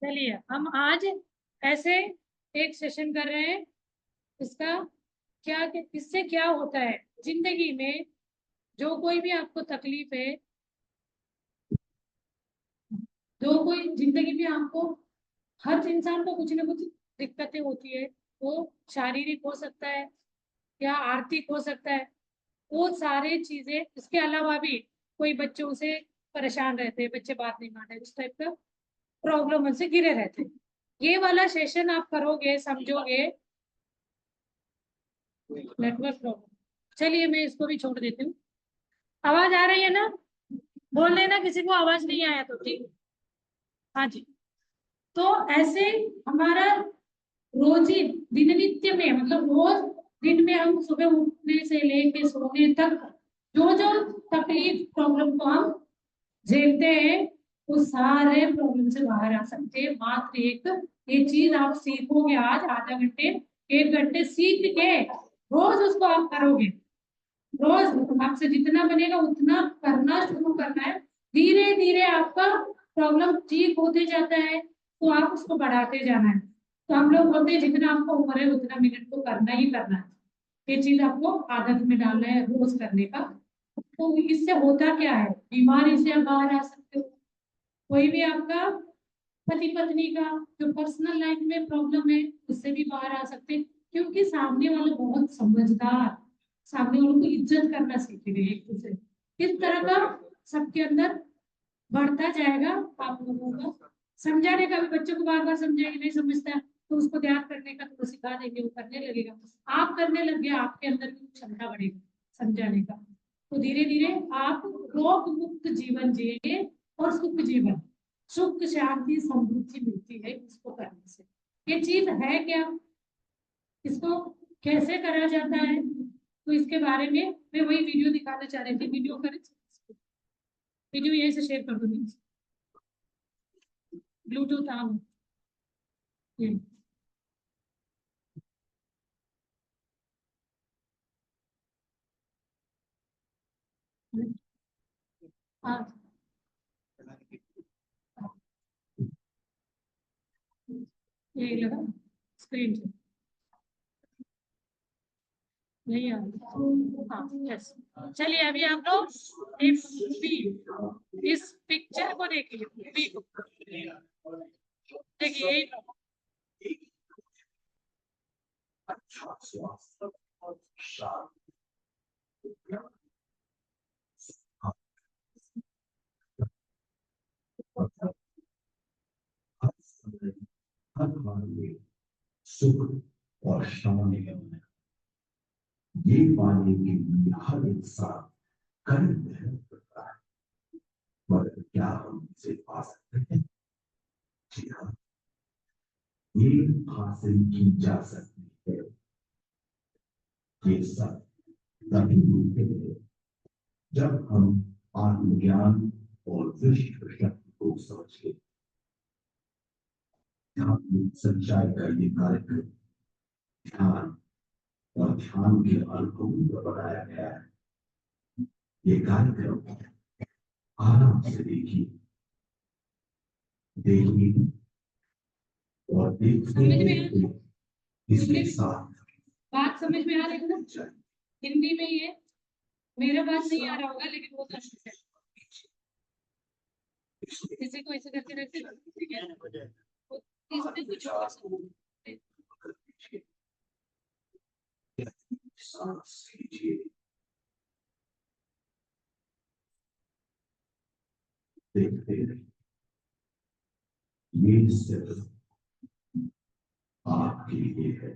चलिए हम आज ऐसे एक सेशन कर रहे हैं। इसका क्या, इससे क्या होता है जिंदगी में, जो कोई भी आपको तकलीफ है, जो कोई जिंदगी में आपको, हर इंसान को कुछ ना कुछ दिक्कतें होती है। वो शारीरिक हो सकता है या आर्थिक हो सकता है। वो सारे चीजें, इसके अलावा भी कोई बच्चों से परेशान रहते हैं, बच्चे बात नहीं मान रहे, उस टाइप का प्रॉब्लम से घिरे रहते हैं। ये वाला सेशन आप करोगे, समझोगे। नेटवर्क प्रॉब्लम, चलिए मैं इसको भी छोड़ देती हूँ। आवाज आ रही है ना? बोल लेना किसी को आवाज नहीं आया तो, ठीक। हाँ जी। तो ऐसे हमारा रोजी दिन नित्य में, मतलब रोज दिन में हम सुबह उठने से लेके सोने तक जो जो तकलीफ प्रॉब्लम को हम झेलते हैं, वो सारे प्रॉब्लम से बाहर आ सकते हैं। मात्र एक ये चीज आप सीखोगे आज, आधा घंटे 1 घंटे सीख के रोज उसको आप करोगे। रोज आपसे जितना बनेगा उतना करना शुरू करना है। धीरे धीरे आपका प्रॉब्लम ठीक होते जाता है, तो आप उसको बढ़ाते जाना है। तो हम लोग बोलते हैं जितना आपको उम्र है उतना मिनट को करना ही करना है। ये चीज आपको आदत में डालना है रोज करने का। तो इससे होता क्या है, बीमारी से आप बाहर आ सकते हो। कोई भी आपका पति पत्नी का जो पर्सनल लाइफ में प्रॉब्लम है, उससे भी बाहर आ सकते हैं। क्योंकि सामने वाला बहुत समझदार, सामने वालों को इज्जत करना सीखेंगे एक दूसरे। इस तरह का सबके अंदर बढ़ता जाएगा। आप लोगों का समझाने का भी, बच्चों को बार बार समझाएंगे नहीं समझता है, तो उसको ध्यान करने का तो सिखा देंगे, वो करने लगेगा। आप करने लग गए, आपके अंदर भी क्षमता बढ़ेगी समझाने का। तो धीरे धीरे आप रोग मुक्त जीवन जिएंगे, और सुख जीवन, सुख शांति समृद्धि मिलती है इसको करने से। ये चीज है क्या, इसको कैसे करा जाता है, तो इसके बारे में मैं वही वीडियो दिखाना चाह रही थी। वीडियो करें, वीडियो यहीं से शेयर कर दूंगी। Bluetooth on. हाँ, यही लगा स्क्रीन से, नहीं आ रही। हाँ यस। चलिए अभी आप लोग इस पिक्चर को देखिए, बी को देखिए। हर हाल में सुख और शांति ये पाने के लिए हर इंसान कड़ी मेहनत करता है, मगर क्या हम इसे पा सकते हैं? जी हाँ, ये हासिल की जा सकती है। ये सब तभी मुमकिन है जब हम आत्मज्ञान और विश्व शक्ति को समझ लें। सच्चाई का ये कार्यक्रम ध्यान और ध्यान के अनुभवों पर बनाया गया है। ये कार्यक्रम आराम से देखिए, देखिए और देखते हैं इसके साथ बात समझ में आ रही है ना? हिंदी में ही है, मेरा बात नहीं आ रहा होगा लेकिन वो तो है। किसी को ऐसे करके रखते ठीक है, इसमें कुछ और सांस लीजिए, देखते रहिए। ये सिर्फ आपके लिए है।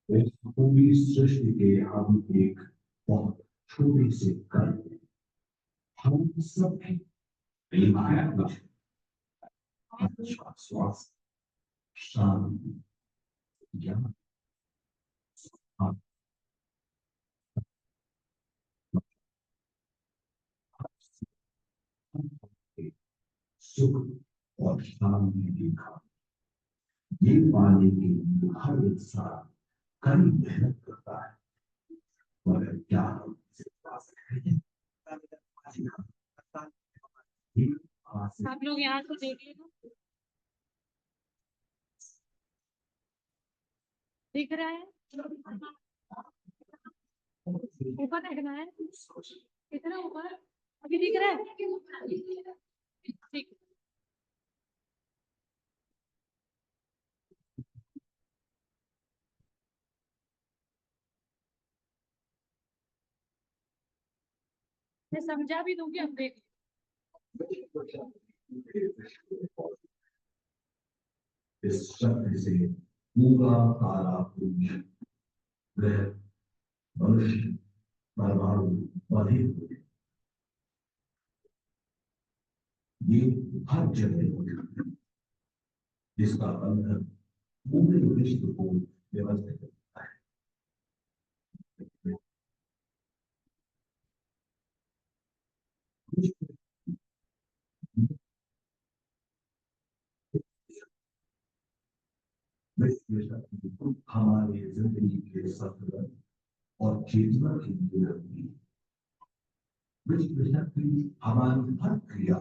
इस पूरी सृष्टि के हम एक बहुत छोटे से कण हैं। हम सब श्वास, शांति, ज्ञान, सुख और शांति देखा। ये पाने के लिए हर इंसान कड़ी मेहनत करता है, मगर क्या हम इसे पा सकते हैं? आप लोग यहाँ से देख लेना, दिख रहा है? ऊपर देखना है, कितना ऊपर? अभी दिख रहा है? ठीक। मैं समझा भी दूंगी, अब देख। इस शब्द से पूरा तारा पुरुष वह मनुष्य परमाणु बने हुए ये हर जगह मौजूद है, जिसका बंधन पूरे विश्व को व्यवस्थित करता है। हमारे जिंदगी के सफल और चेतना की बुलंदी, विश्व शक्ति हमारी हर क्रिया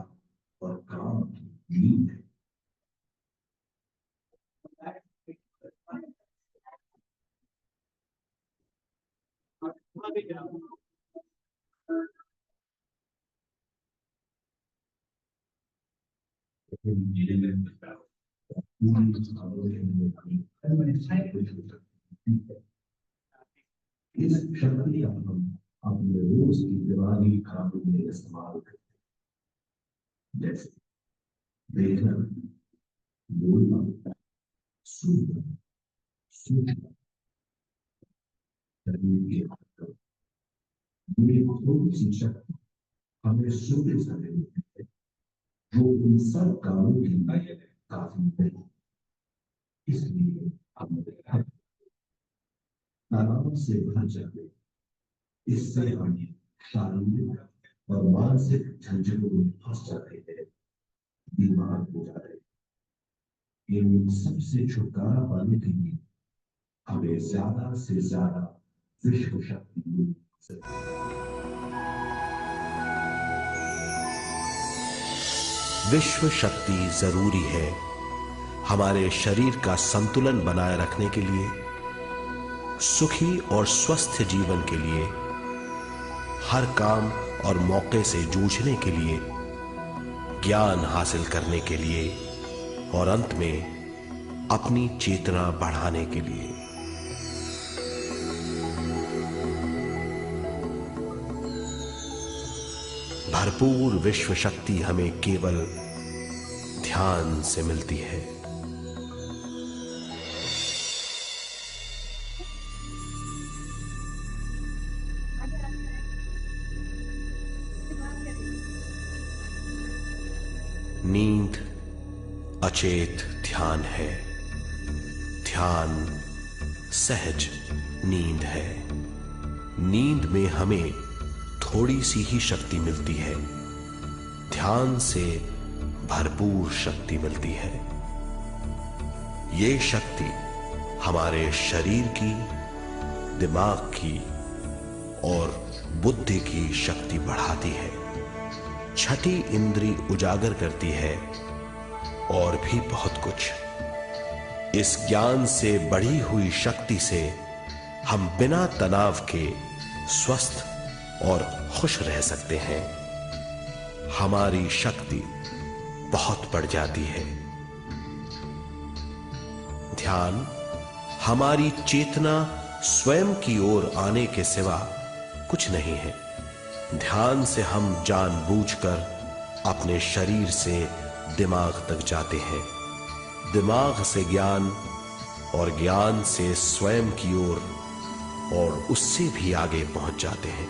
और काम की नींव है। इस शक्ति का हम अपने रोज की दिवाली कामों में इस्तेमाल करते हैं, जैसे देखना, बोलना, सुनना, सोचना, करने की आदत। ये थोड़ी सी शक्ति हमें सोते समय मिलती है, जो इन सब कामों के लिए काफी नहीं। इसलिए हम तनाव से भर जाते, इससे हम शारीरिक और मानसिक झंझटों में फंस जाते हैं, बीमार हो जाते हैं। इन सबसे छुटकारा पाने के लिए हमें ज्यादा से ज्यादा विश्व शक्ति मिलनी चाहिए। विश्व शक्ति जरूरी है हमारे शरीर का संतुलन बनाए रखने के लिए, सुखी और स्वस्थ जीवन के लिए, हर काम और मौके से जूझने के लिए, ज्ञान हासिल करने के लिए और अंत में अपनी चेतना बढ़ाने के लिए। भरपूर विश्व शक्ति हमें केवल ध्यान से मिलती है। नींद अचेत ध्यान है, ध्यान सहज नींद है। नींद में हमें थोड़ी सी ही शक्ति मिलती है, ध्यान से भरपूर शक्ति मिलती है। ये शक्ति हमारे शरीर की, दिमाग की और बुद्धि की शक्ति बढ़ाती है, छठी इंद्री उजागर करती है और भी बहुत कुछ। इस ज्ञान से बढ़ी हुई शक्ति से हम बिना तनाव के स्वस्थ और खुश रह सकते हैं। हमारी शक्ति बहुत बढ़ जाती है। ध्यान हमारी चेतना स्वयं की ओर आने के सिवा कुछ नहीं है। ध्यान से हम जानबूझकर अपने शरीर से दिमाग तक जाते हैं, दिमाग से ज्ञान और ज्ञान से स्वयं की ओर और उससे भी आगे पहुंच जाते हैं।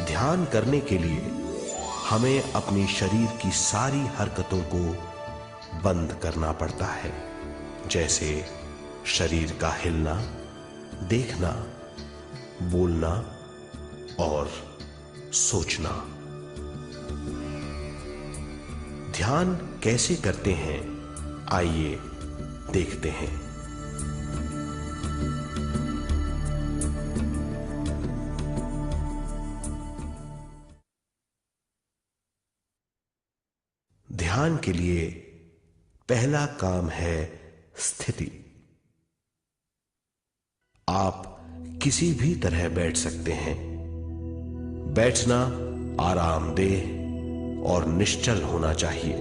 ध्यान करने के लिए हमें अपनी शरीर की सारी हरकतों को बंद करना पड़ता है, जैसे शरीर का हिलना, देखना, बोलना और सोचना। ध्यान कैसे करते हैं, आइए देखते हैं। ध्यान के लिए पहला काम है स्थिति। आप किसी भी तरह बैठ सकते हैं। बैठना आरामदेह और निश्चल होना चाहिए।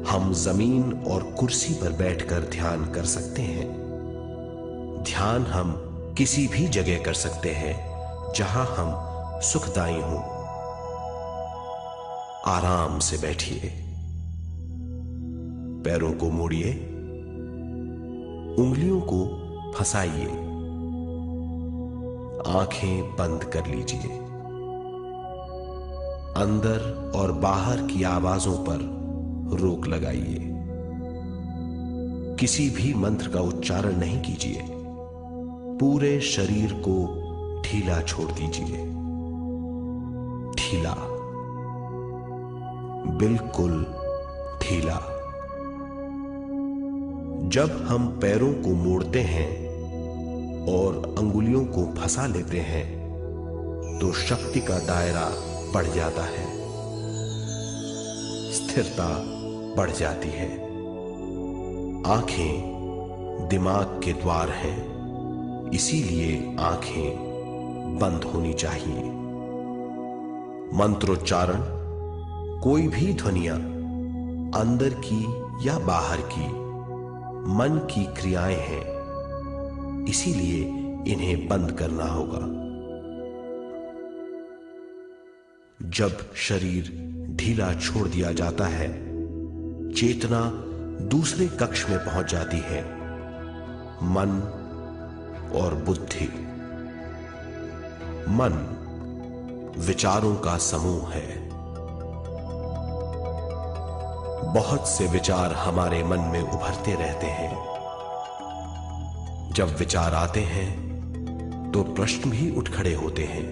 हम जमीन और कुर्सी पर बैठकर ध्यान कर सकते हैं। ध्यान हम किसी भी जगह कर सकते हैं जहां हम सुखदायी हों। आराम से बैठिए। पैरों को मोड़िए, उंगलियों को फंसाइए, आंखें बंद कर लीजिए। अंदर और बाहर की आवाजों पर रोक लगाइए। किसी भी मंत्र का उच्चारण नहीं कीजिए। पूरे शरीर को ढीला छोड़ दीजिए। ढीला, बिल्कुल ढीला। जब हम पैरों को मोड़ते हैं और अंगुलियों को फंसा लेते हैं तो शक्ति का दायरा बढ़ जाता है, स्थिरता बढ़ जाती है। आंखें दिमाग के द्वार हैं, इसीलिए आंखें बंद होनी चाहिए। मंत्रोच्चारण, कोई भी ध्वनियां अंदर की या बाहर की मन की क्रियाएं हैं, इसीलिए इन्हें बंद करना होगा। जब शरीर ढीला छोड़ दिया जाता है, चेतना दूसरे कक्ष में पहुंच जाती है। मन और बुद्धि। मन विचारों का समूह है। बहुत से विचार हमारे मन में उभरते रहते हैं। जब विचार आते हैं तो प्रश्न भी उठ खड़े होते हैं,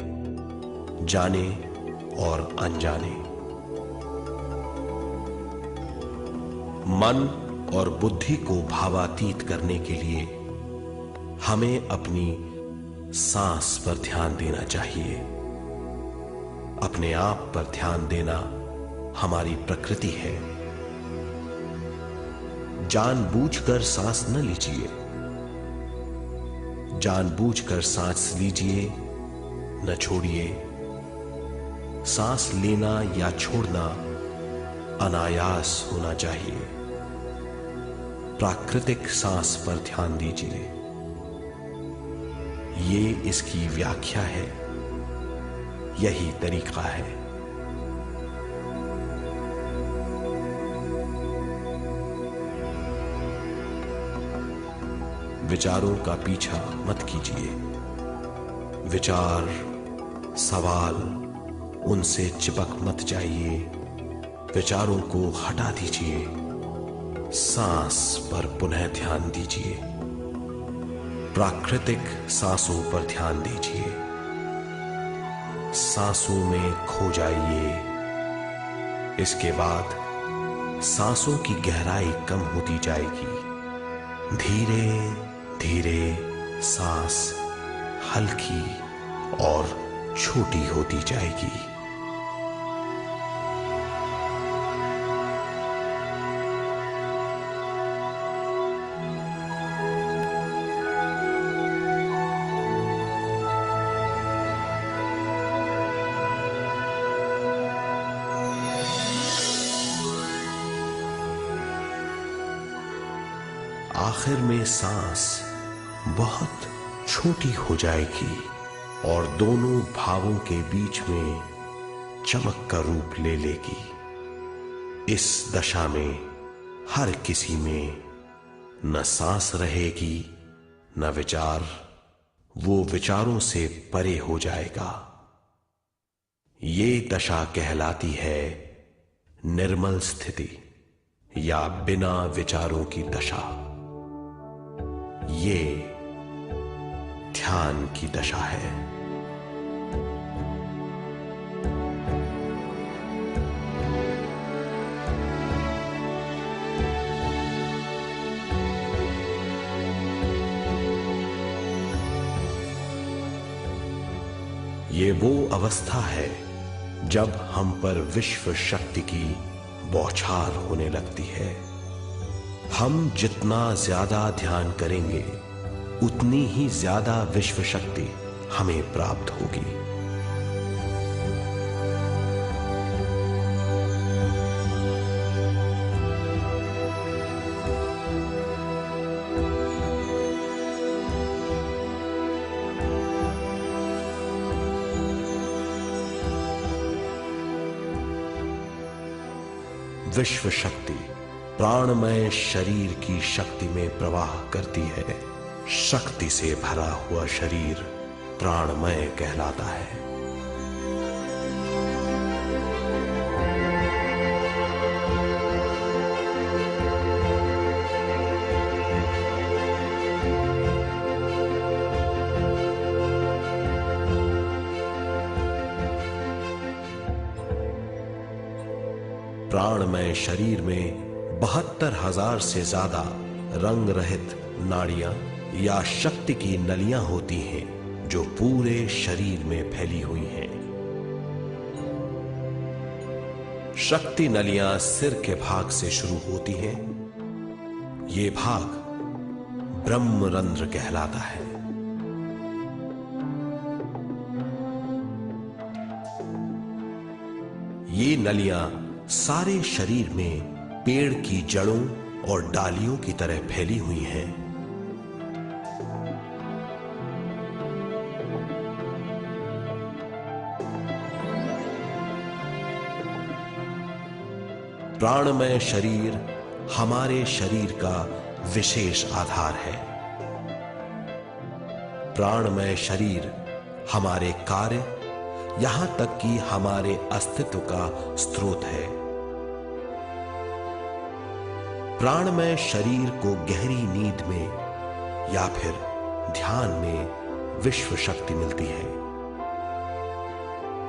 जाने और अनजाने। मन और बुद्धि को भावातीत करने के लिए हमें अपनी सांस पर ध्यान देना चाहिए। अपने आप पर ध्यान देना हमारी प्रकृति है। जानबूझकर सांस न लीजिए। जानबूझकर सांस लीजिए, न छोड़िए। सांस लेना या छोड़ना अनायास होना चाहिए। प्राकृतिक सांस पर ध्यान दीजिए। ये इसकी व्याख्या है, यही तरीका है। विचारों का पीछा मत कीजिए। विचार, सवाल, उनसे चिपक मत जाइए। विचारों को हटा दीजिए। सांस पर पुनः ध्यान दीजिए। प्राकृतिक सांसों पर ध्यान दीजिए। सांसों में खो जाइए। इसके बाद सांसों की गहराई कम होती जाएगी। धीरे धीरे सांस हल्की और छोटी होती जाएगी। आखिर में सांस बहुत छोटी हो जाएगी और दोनों भावों के बीच में चमक का रूप ले लेगी। इस दशा में हर किसी में न सांस रहेगी न विचार। वो विचारों से परे हो जाएगा। ये दशा कहलाती है निर्मल स्थिति या बिना विचारों की दशा। ये ध्यान की दशा है। ये वो अवस्था है जब हम पर विश्व शक्ति की बौछार होने लगती है। हम जितना ज्यादा ध्यान करेंगे उतनी ही ज्यादा विश्व शक्ति हमें प्राप्त होगी। विश्व शक्ति प्राणमय शरीर की शक्ति में प्रवाह करती है। शक्ति से भरा हुआ शरीर प्राणमय कहलाता है। प्राणमय शरीर में 72,000 से ज्यादा रंग रहित नाड़ियां या शक्ति की नलियां होती हैं जो पूरे शरीर में फैली हुई हैं। शक्ति नलियां सिर के भाग से शुरू होती हैं। ये भाग ब्रह्मरंध्र कहलाता है। ये नलियां सारे शरीर में पेड़ की जड़ों और डालियों की तरह फैली हुई हैं। प्राणमय शरीर हमारे शरीर का विशेष आधार है। प्राणमय शरीर हमारे कार्य यहां तक कि हमारे अस्तित्व का स्रोत है। प्राणमय शरीर को गहरी नींद में या फिर ध्यान में विश्व शक्ति मिलती है।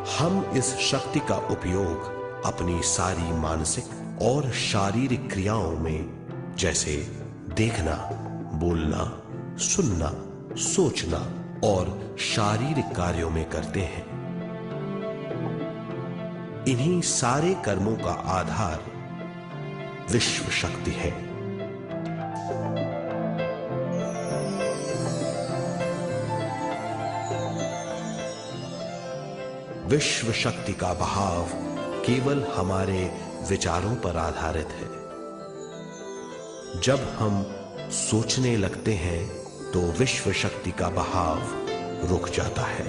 हम इस शक्ति का उपयोग अपनी सारी मानसिक और शारीरिक क्रियाओं में जैसे देखना, बोलना, सुनना, सोचना और शारीरिक कार्यों में करते हैं। इन्हीं सारे कर्मों का आधार विश्व शक्ति है। विश्व शक्ति का बहाव केवल हमारे विचारों पर आधारित है। जब हम सोचने लगते हैं तो विश्व शक्ति का बहाव रुक जाता है।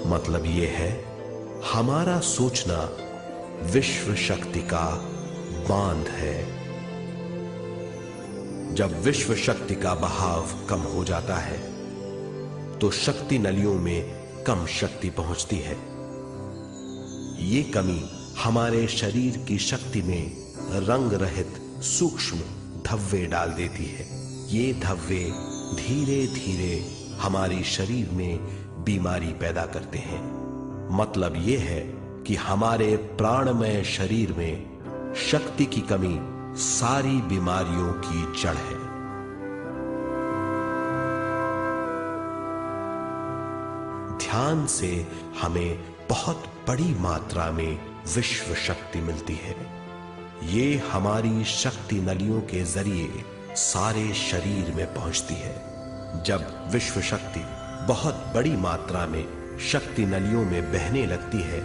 मतलब यह है, हमारा सोचना विश्व शक्ति का बांध है। जब विश्व शक्ति का बहाव कम हो जाता है तो शक्ति नलियों में कम शक्ति पहुंचती है। ये कमी हमारे शरीर की शक्ति में रंग रहित सूक्ष्म धब्बे डाल देती है। ये धब्बे धीरे धीरे हमारी शरीर में बीमारी पैदा करते हैं। मतलब यह है कि हमारे प्राणमय शरीर में शक्ति की कमी सारी बीमारियों की जड़ है। ध्यान से हमें बहुत बड़ी मात्रा में विश्व शक्ति मिलती है। ये हमारी शक्ति नलियों के जरिए सारे शरीर में पहुंचती है। जब विश्व शक्ति बहुत बड़ी मात्रा में शक्ति नलियों में बहने लगती है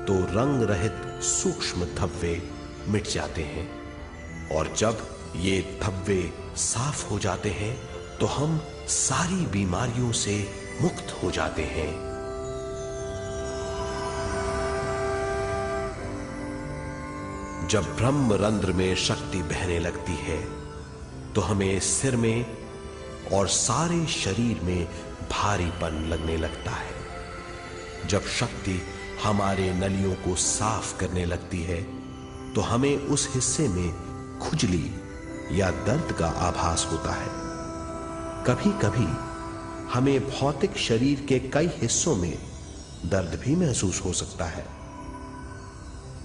तो रंग रहित सूक्ष्म धब्बे मिट जाते हैं, और जब ये धब्बे साफ हो जाते हैं तो हम सारी बीमारियों से मुक्त हो जाते हैं। जब ब्रह्मरंध्र में शक्ति बहने लगती है तो हमें सिर में और सारे शरीर में भारीपन लगने लगता है। जब शक्ति हमारे नलियों को साफ करने लगती है तो हमें उस हिस्से में खुजली या दर्द का आभास होता है। कभी कभी हमें भौतिक शरीर के कई हिस्सों में दर्द भी महसूस हो सकता है।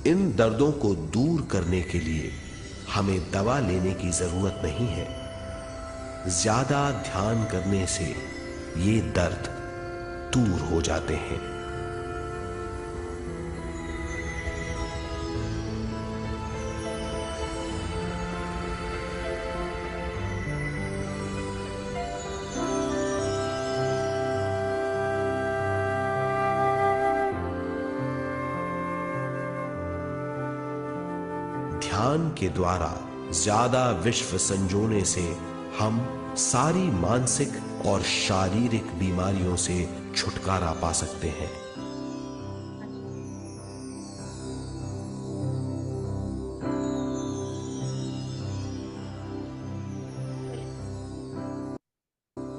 इन दर्दों को दूर करने के लिए हमें दवा लेने की जरूरत नहीं है। ज्यादा ध्यान करने से ये दर्द दूर हो जाते हैं। ध्यान के द्वारा ज्यादा विश्व संजोने से हम सारी मानसिक और शारीरिक बीमारियों से छुटकारा पा सकते हैं।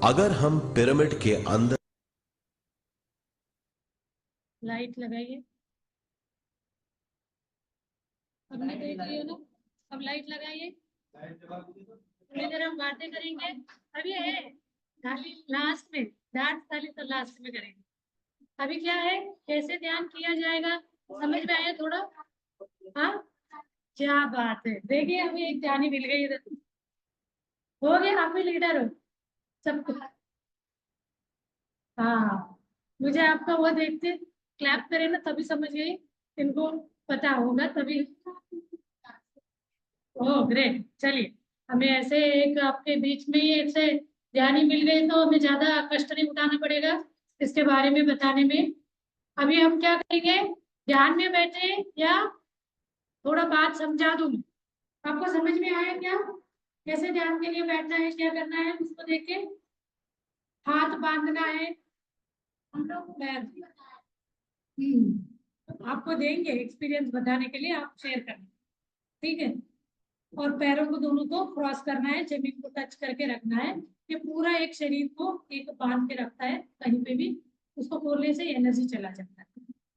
अगर हम पिरामिड के अंदर लाइट लगाइए, सबने देख लिया ना, अब लाइट लगाइए, थोड़ी देर हम बातें करेंगे। अब ये है थाली लास्ट में, डांस थाली तो लास्ट में करेंगे। अभी क्या है, कैसे ध्यान किया जाएगा, समझ में आया थोड़ा? हाँ, क्या बात है, देखिए हमें एक ध्यानी मिल गई इधर। हो गया, आप भी लीडर हो सबको। हाँ, मुझे आपका वो देखते क्लैप करे ना तभी समझ गई, इनको पता होगा तभी। ओह ग्रेट, चलिए हमें ऐसे एक आपके बीच में ही ऐसे ध्यानी मिल गए तो हमें ज्यादा कष्ट नहीं उठाना पड़ेगा इसके बारे में बताने में। अभी हम क्या करेंगे, ध्यान में बैठे या थोड़ा बात समझा दूं? आपको समझ में आया क्या, कैसे ध्यान के लिए बैठना है, क्या करना है उसको देख के? हाथ बांधना है हम लोग, पैर आपको देंगे एक्सपीरियंस बताने के लिए, आप शेयर करना, ठीक है? और पैरों को दोनों को क्रॉस करना है, जमीन को टच करके रखना है। ये पूरा एक शरीर को एक बांध के रखता है, कहीं पे भी उसको खोलने से एनर्जी चला जाता है।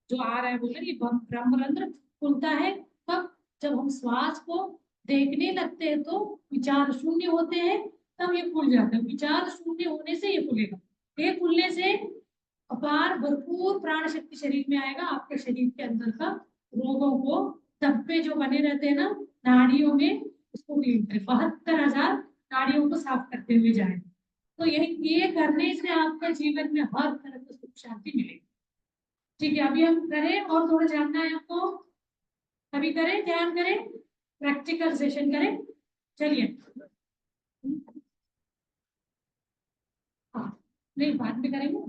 जो आ रहा है बोले ये ब्रह्मरंध्र खुलता है तब जब हम श्वास को देखने लगते हैं, तो विचार शून्य होते हैं तब ये खुल जाता है। विचार शून्य होने से ये खुलेगा। ये खुलने से अपार भरपूर प्राण शक्ति शरीर में आएगा। आपके शरीर के अंदर का रोगों को, धब्बे जो बने रहते हैं ना नाड़ियों में, उसको क्लीन करें। 72,000 नाड़ियों को साफ करते हुए जाए। तो ये करने से आपका जीवन में हर तरह की सुख शांति मिलेगी। ठीक है, अभी हम करें और थोड़ा जानना है आपको, अभी करें, ध्यान करें, प्रैक्टिकल सेशन करें। चलिए, हाँ नहीं बाद में करेंगे,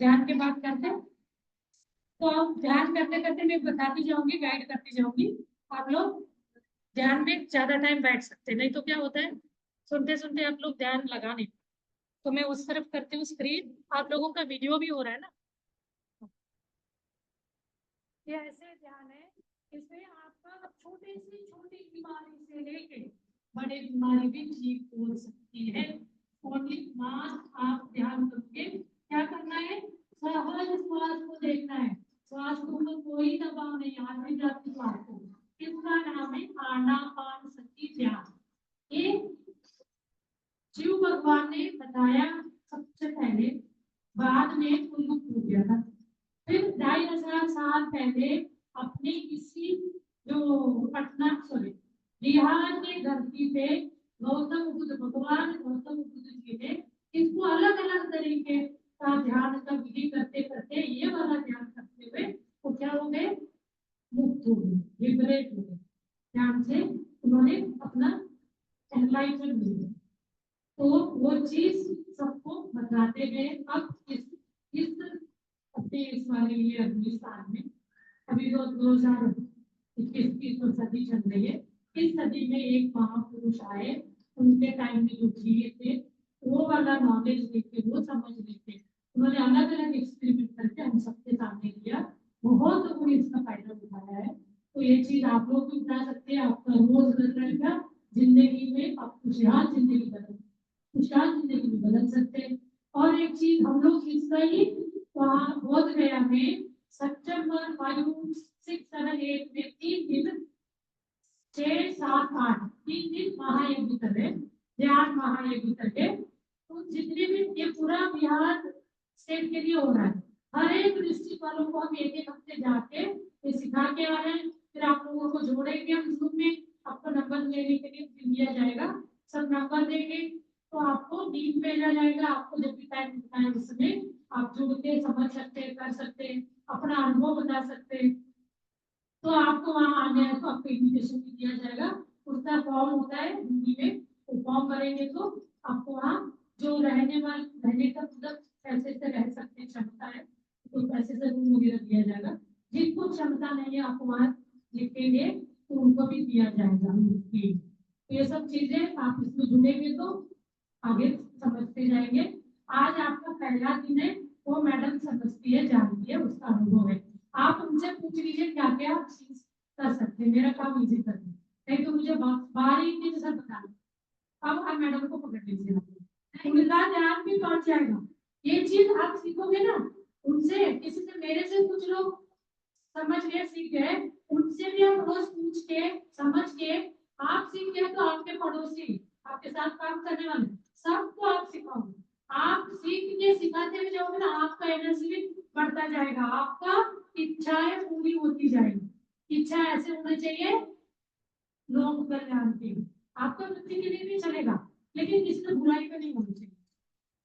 ध्यान के बाद करते हैं। तो आप ध्यान करते करते मैं बताती जाऊंगी, गाइड करती जाऊंगी, आप लोग ध्यान में ज्यादा टाइम बैठ सकते, नहीं तो क्या होता है सुनते सुनते आप लोग ध्यान लगा नहीं। तो मैं उस तरफ करती हूँ स्क्रीन, आप लोगों का वीडियो भी हो रहा है ना। ये ऐसे ध्यान है, इसमें आपका छोटी सी छोटी बीमारी से लेके बड़े बीमारी भी ठीक हो सकती है। ओनली मास्क आप ध्यान करके क्या करना है, सहज श्वास को देखना है। श्वास के ऊपर कोई दबाव नहीं, आधी जाती श्वास को। इसका नाम है आनापानसति ध्यान। ये शिव भगवान ने बताया सबसे पहले, बाद में उन्मुक्त हो गया था। फिर 2,500 साल पहले अपने किसी जो पटना सॉरी बिहार की धरती पे गौतम बुद्ध, भगवान गौतम बुद्ध जी ने इसको अलग अलग तरीके का ध्यान का विधि करते करते ये वाला ध्यान करते हुए वो क्या हो गए, मुक्त हो गए, लिबरेट हो गए। ध्यान से उन्होंने अपना एनलाइटमेंट मिल गया। तो वो चीज सबको बताते गए। अब इस अपने इस वाले ये अगले साल में, अभी तो 2021 की तो सदी चल रही है, इस सदी में एक महापुरुष आए, उनके टाइम में जो जिए थे वो वाला नॉलेज लेके, वो समझ लेके उन्होंने अलग अलग एक्सपेरिमेंट करके हम सबके सामने किया। बहुत लोगों ने इसका फायदा उठाया है। तो ये चीज आप लोग भी उठा सकते हैं, आपका रोजमर्रा जिंदगी में आप खुशहाल जिंदगी में बदल सकते हैं। और एक चीज हम लोग इसका ही वहाँ बोध गया में सितंबर 5, 6, 7, 8 में 3 दिन 6, 7, 8 3 दिन महायज्ञ करे, ध्यान महायज्ञ करके। तो जितने भी ये पूरा बिहार स्टेट के लिए हो रहा है, हर एक डिस्ट्रिक्ट वालों को हम एक हफ्ते जाके ये सिखा के आ रहे हैं। फिर आप लोगों को जोड़ेंगे हम ग्रुप में, आपको नंबर लेने के लिए दिया जाएगा, सब नंबर देंगे तो आपको लिंक भेजा जाएगा। आपको जब भी टाइम मिलता है उसमें आप जुड़ के समझ सकते हैं, कर सकते हैं, अपना अनुभव बता सकते हैं। तो आपको वहाँ आने है तो आपको इन्विटेशन भी दिया जाएगा, उसका फॉर्म होता है हिंदी में, तो फॉर्म भरेंगे तो आपको वहाँ जो रहने का मतलब पैसे से रह सकते क्षमता है तो पैसे से रूम वगैरह दिया जाएगा। जिनको क्षमता नहीं है आपको वहाँ लिखेंगे तो उनको भी दिया जाएगा। तो ये सब चीजें आप इसमें जुड़ेंगे तो आगे समझते जाएंगे। आज आपका पहला दिन है, वो मैडम समझती है, जानती है, उसका अनुभव है। आप उनसे पूछ लीजिए क्या क्या चीज कर सकते हैं, मेरा काम इजी कर दे, नहीं तो मुझे बारीकी से सब बताना। अब आप मैडम को पकड़ लीजिए, उनका ध्यान भी बढ़ जाएगा। ये चीज आप सीखोगे ना उनसे, किसी से, मेरे से कुछ लोग समझ गए, सीख गए, उनसे भी आप रोज पूछ के समझ के आप सीख गए तो आपके पड़ोसी, आपके साथ काम करने वाले सबको आप सिखाओगे। आप सीख के सिखाते हुए जाओगे ना, आपका एनर्जी भी बढ़ता जाएगा, आपका इच्छाएं पूरी होती जाएगी। इच्छा ऐसे होना चाहिए लोग कल्याण की, आपका वृद्धि के लिए भी चलेगा, लेकिन किसी को बुराई का नहीं होनी चाहिए।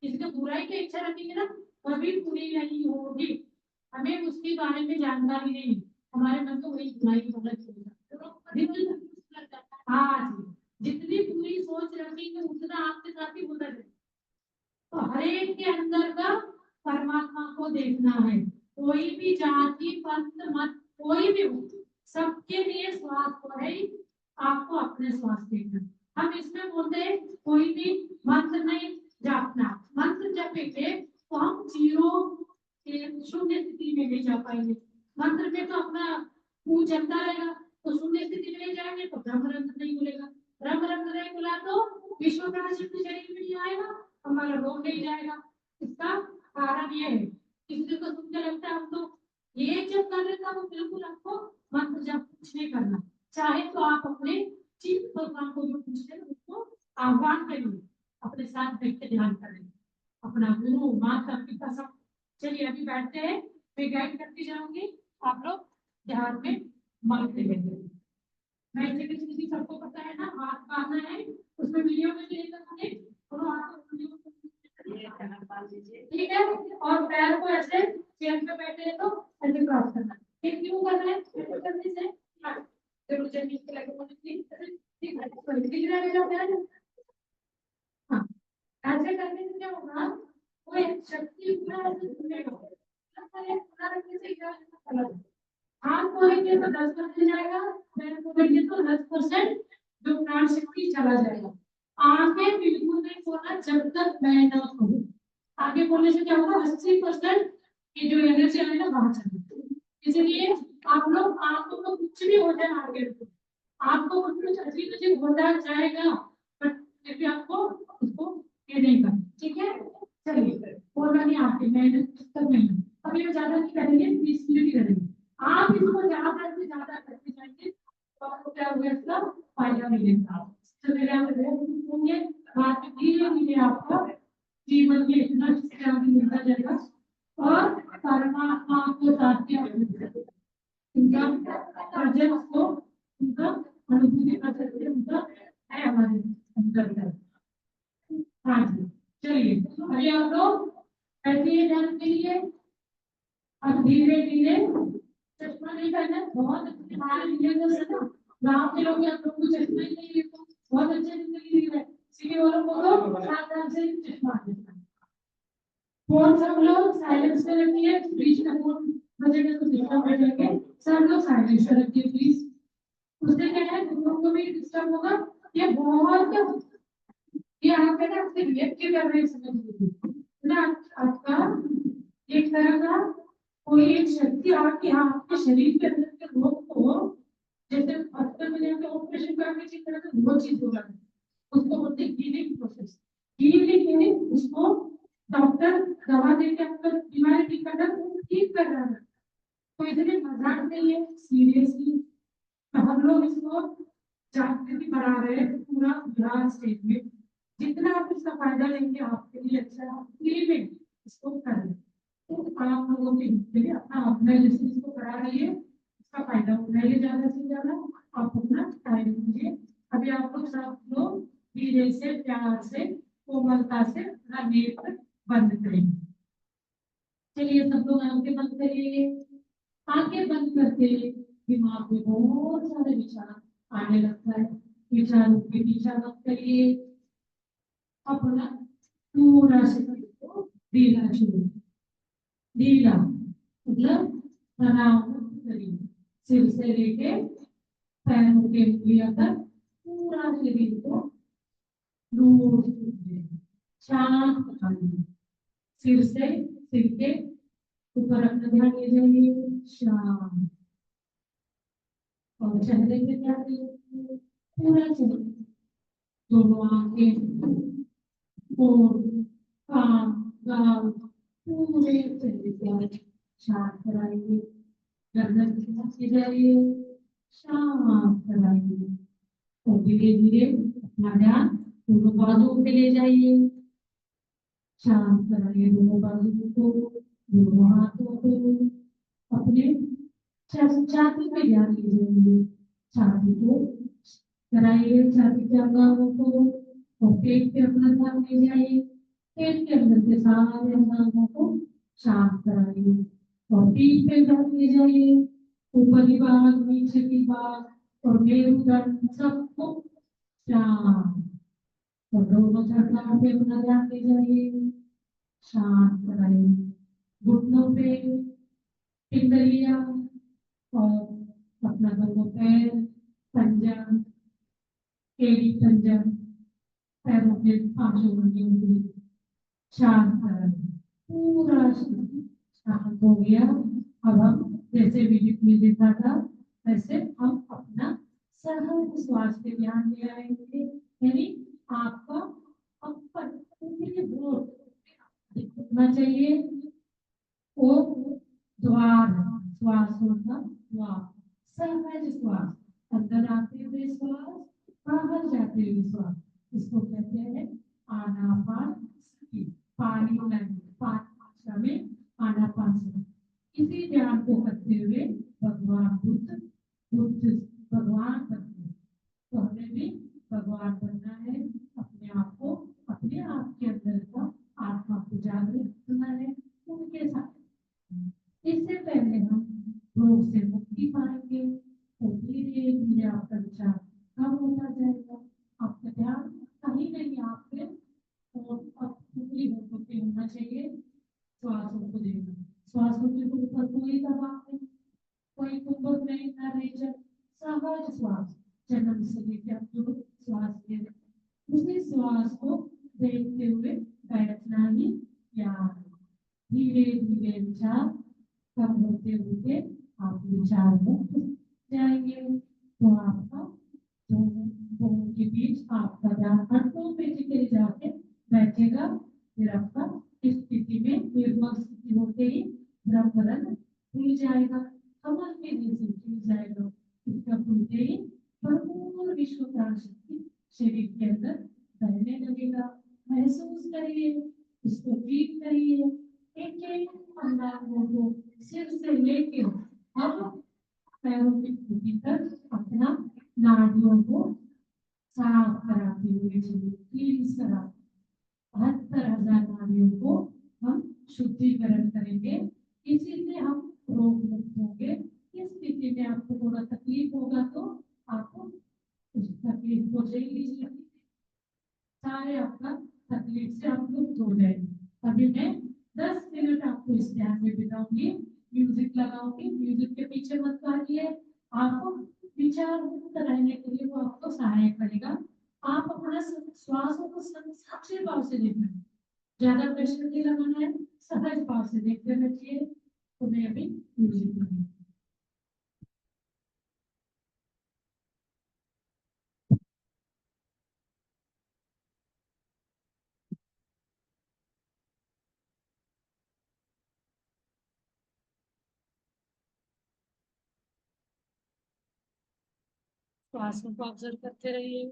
किसी को बुराई की इच्छा रखेंगे ना कभी पूरी नहीं होगी। हमें उसके बारे में जानकारी नहीं, हमारे मन को वही बुराई होना चाहिए। हाँ जी, जितनी पूरी सोच रखेंगे उतना आपके साथ ही होता जाएगा। तो हर एक के अंदर का परमात्मा को देखना है। कोई भी जाति पंथ मत कोई भी हो, सबके लिए स्वास्थ्य है, आपको अपने स्वास्थ्य देखना। हम इसमें बोलते हैं कोई भी मंत्र नहीं जापना, मंत्र जपेंगे तो हम जीरो शून्य स्थिति में नहीं जा पाएंगे। मंत्र में तो अपना मुंह चलता रहेगा, तो शून्य स्थिति में नहीं जाएंगे तो ब्रह्म रंध्र नहीं खुलेगा, ब्रह्म रंध्र नहीं खुला तो विश्व का शरीर में नहीं आएगा, हमारा रोग नहीं जाएगा। इसका कारण ये है, किसी को सुन के लगता है हम तो ये जब कर रहे थे, वो बिल्कुल आपको मंत्र जब कुछ नहीं करना, चाहे तो आप अपने चित्त भगवान को जो पूछते हैं उसको आह्वान करिए, अपने साथ बैठ के ध्यान करें, अपना गुरु माता पिता सब। चलिए अभी बैठते हैं, मैं गाइड करती जाऊंगी, आप लोग ध्यान में मग्न रहेंगे। मैं किसी सबको पता है ना, हाथ बांधना है, उसमें वीडियो में भी करेंगे, दोनों हाथ ठीक है, और पैर को ऐसे चेयर पे बैठे हैं तो ऐसे क्रॉस करना। फिर क्यों कर रहे हैं, करने से जरूर जल्दी के लगे होने की ठीक है, तो दिख रहा है। हाँ, ऐसे करने से क्या होगा, वो एक शक्ति पूरा ऐसे घूमेगा, पूरा रखने से क्या होगा, हाथ खोलेंगे तो 10% जाएगा, पैर खोलेंगे तो 10% जो प्राण शक्ति चला जाएगा। आगे बिल्कुल नहीं खोलना जब तक मैं ना कहूं। आगे बोलने से क्या होगा, 80% की जो एनर्जी है ना बाहर चलेगी। इसलिए आप लोग, आपको तो कुछ भी हो जाए आगे, आपको कुछ अजीब अजीब होता जाएगा, बट फिर भी आपको उसको ये नहीं करना, ठीक है। चलिए बोलना नहीं आती, मैं तक नहीं, अभी ज्यादा नहीं करेंगे, 20 मिनट ही करेंगे। आप इसको ज्यादा से ज्यादा करते जाएंगे तो आपको क्या होगा, इसका फायदा मिलेगा। तो मेरे यहाँ होंगे बात में धीरे धीरे आपका जीवन में इतना आगे मिलता जाएगा, और परमात्मा को साथ उनका प्रेजेंस को, उनका अनुभूति कर सकते हैं, उनका है हमारे अंदर। हाँ जी, चलिए अभी आप लोग ऐसे ध्यान के लिए अब धीरे धीरे, चश्मा नहीं पहना, बहुत अच्छे हमारे गाँव के लोग या तो कुछ चश्मा ही नहीं, बहुत अच्छे जिंदगी जी रहे, इसीलिए वो लोग बोलो सावधान से चश्मा देना। फोन सब लोग साइलेंस में रखिए, बीच में फोन बजेगा तो डिस्टर्ब हो जाएंगे, सब लोग साइलेंस में रखिए प्लीज। उससे क्या है, दूसरों को भी डिस्टर्ब होगा। ये बहुत, ये आप है ना अपने रिएक्ट कर रहे हैं, समझ लीजिए ना, आपका एक तरह का कोई एक शक्ति आपके यहाँ आपके शरीर के अंदर के रोग को, जैसे अस्पताल में जाकर ऑपरेशन करने की तरह का वो चीज हो रहा है, उसको बोलते हैं हीलिंग प्रोसेस। हीलिंग उसको डॉक्टर दवा देके आपका बीमारी ठीक कर रहा है, वो ठीक कर रहा है, तो इतने मजाक नहीं है, सीरियसली हम लोग इसको जागृति बढ़ा रहे हैं पूरा बिहार स्टेट में। जितना आप इसका फायदा लेंगे आपके लिए अच्छा है, फ्री में इसको करें, तो आप लोगों के लिए अपना अपना जैसे इसको करा रही है इसका फायदा उठाइए, ज्यादा से ज्यादा आप अपना टाइम दीजिए। अभी आप लोग सब लोग धीरे से प्यार से कोमलता से अपना नेत्र बंद करेंगे। चलिए सब लोग आंखें बंद करिए। आंखें बंद करके दिमाग में बहुत सारे विचार आने लगता है, विचारों के पीछा मत करिए, अपना पूरा शरीर को ढीला छोड़िए। ढीला मतलब तनाव करिए, सिर से लेके पैरों के उंगलियों तक पूरा शरीर को लूज कीजिए, शांत करिए। सिर के ऊपर अपना ध्यान ले जाइए, शांत। और चेहरे पे ध्यान दीजिए, पूरा चेहरा, दोनों आंखें, होंठ, कान, गाल, पूरे चेहरे पे आप शांत कराइए। गर्दन की जाइए, शांत कराइए। और धीरे धीरे अपना ध्यान दोनों बाजुओं पे ले जाइए, शांत कराइए दोनों बाजुओं को, दोनों हाथों को। अपने छाती पे ध्यान दीजिए, छाती को कराइए, छाती के अंगों को। और पेट पे अपना ध्यान ले जाइए, पेट के अंदर के सारे अंगों को शांत कराइए। और पीठ पे ध्यान ले जाइए, ऊपरी भाग, नीचे की भाग और मेरुदंड सबको शांत। और दोनों जगहों पे अपना ध्यान ले जाइए, शांत कराइए। घुटनों पे पिंगलियां और अपना दोनों पैर, पंजा, एड़ी पंजा, पैरों के पांचों उंगली शांत कराइए। पूरा शरीर शांत हो गया। अब हम जैसे विदित में देखा था वैसे हम अपना सहज श्वास पे ध्यान ले आएंगे, यानी आपका अपर ऊपरी होठ दिखना चाहिए। वो द्वार है, श्वास का द्वार, सहज श्वास, अंदर आते हुए श्वास, बाहर जाते हुए श्वास, इसको कहते हैं आनापानसति। पानी नहीं, पान में आनापानसति। इसी ध्यान को करते हुए भगवान बुद्ध बुद्ध भगवान बनते हैं। तो हमें भी भगवान बनना है, अपने आप को, अपने आप के अंदर का आत्मा को जागृत करना है उनके साथ। इससे पहले हम रोग से मुक्ति पाएंगे, तो धीरे धीरे आपका विचार कम होता जाएगा, आपका ध्यान कहीं नहीं आप पे और उंगली होठों पे होना चाहिए। श्वासों को देखना, श्वासों के ऊपर कोई दबाव नहीं, कोई कुंभक नहीं, ना रेचक, सहज श्वास। जन्म से लेकर जो श्वास ले रहे हैं, उसी श्वास को देखते हुए बैठना ही ज्ञान है। धीरे धीरे विचार कम होते होते आप विचार मुक्त जाएंगे। तो आपका दोनों दोनों के बीच आपका ध्यान ऑटोमेटिकली जाके बैठेगा। फिर आपका इस स्थिति में निर्मल स्थिति होते ही ब्रह्मरंध्र खुल जाएगा, कमल के नीचे खुल जाएगा। इसका खुलते ही भरपूर विश्व प्राण शक्ति शरीर के अंदर बहने लगेगा। महसूस करिए, इसको फील करिए। एक एक अंगांगों को सिर से लेके अब पैरों की खूंटी तक अपना नाड़ियों को साफ कराते हुए चलिए, क्लींस करा 72,000 नाड़ियों को हम शुद्धिकरण करेंगे। इसी से हम रोग मुक्त होंगे। इस स्थिति में आपको थोड़ा तकलीफ होगा तो आपको उस तकलीफ को झेल लीजिए, सारे आपका तकलीफ से आप मुक्त हो जाएंगे। अभी मैं 10 मिनट आपको इस ध्यान में बिताऊंगी, म्यूजिक लगाऊंगी, म्यूजिक के पीछे मत भागिए। आपको विचार मुक्त रहने के लिए वो आपको सहायक करेगा। आप अपना श्वासों को साक्षी भाव से देखना है, ज्यादा प्रेशर नहीं लगाना है, सहज भाव से देखते रहिए। तो मैं अभी म्यूजिक लगाऊंगी। श्वासों को ऑब्जर्व करते रहिए।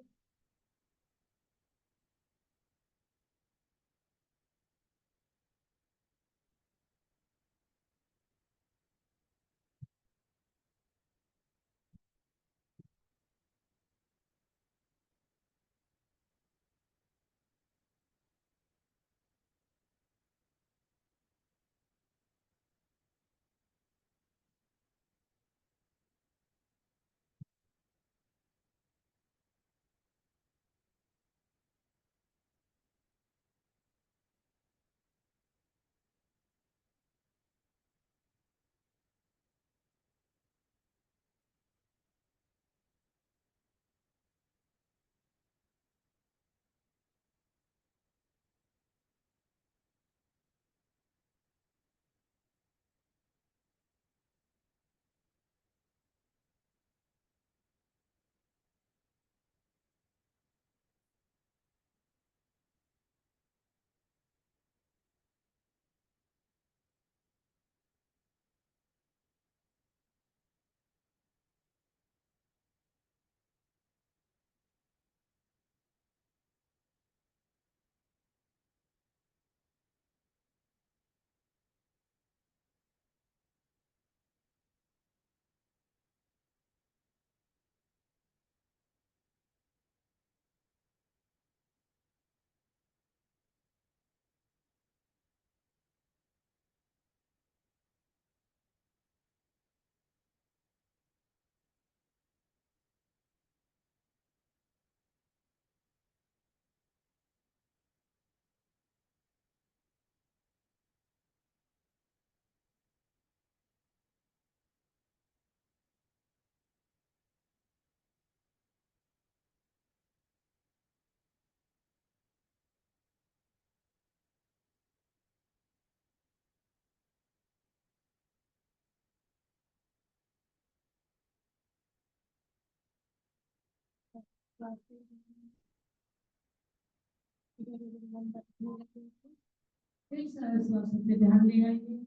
फिर श्वास पे ध्यान ले आइए।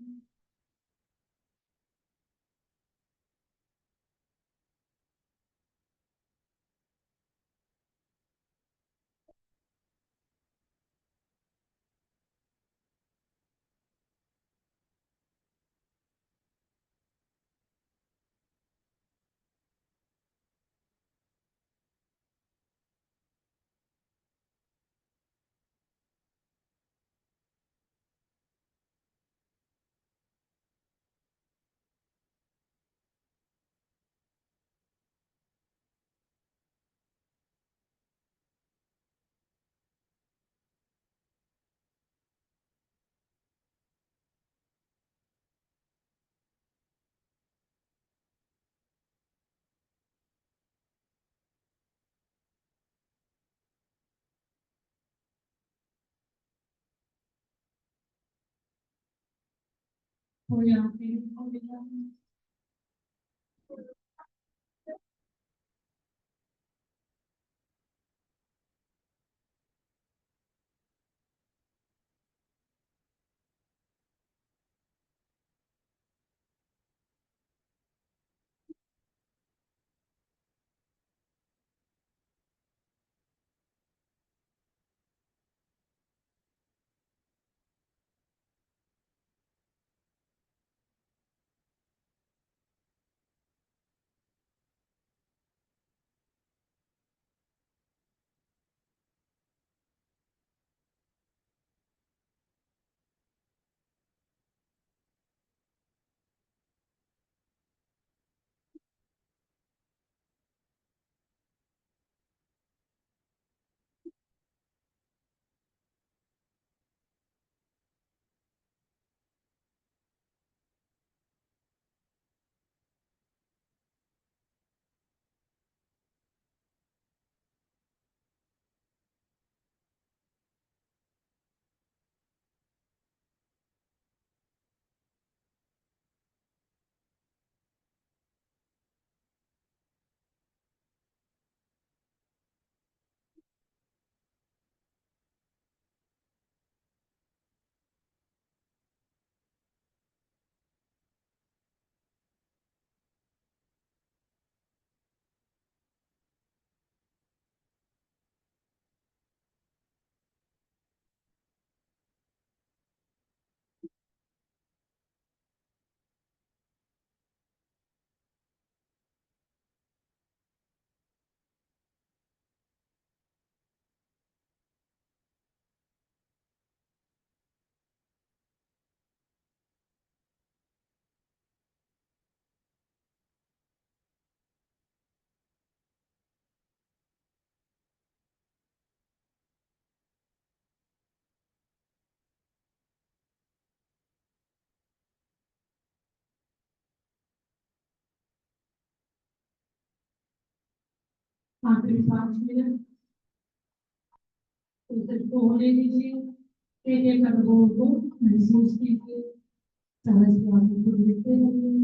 और यहाँ पे आखिरी 5 मिनट को होने दीजिए। एक एक अनुभव को महसूस कीजिए। समझ को देखते रहिए।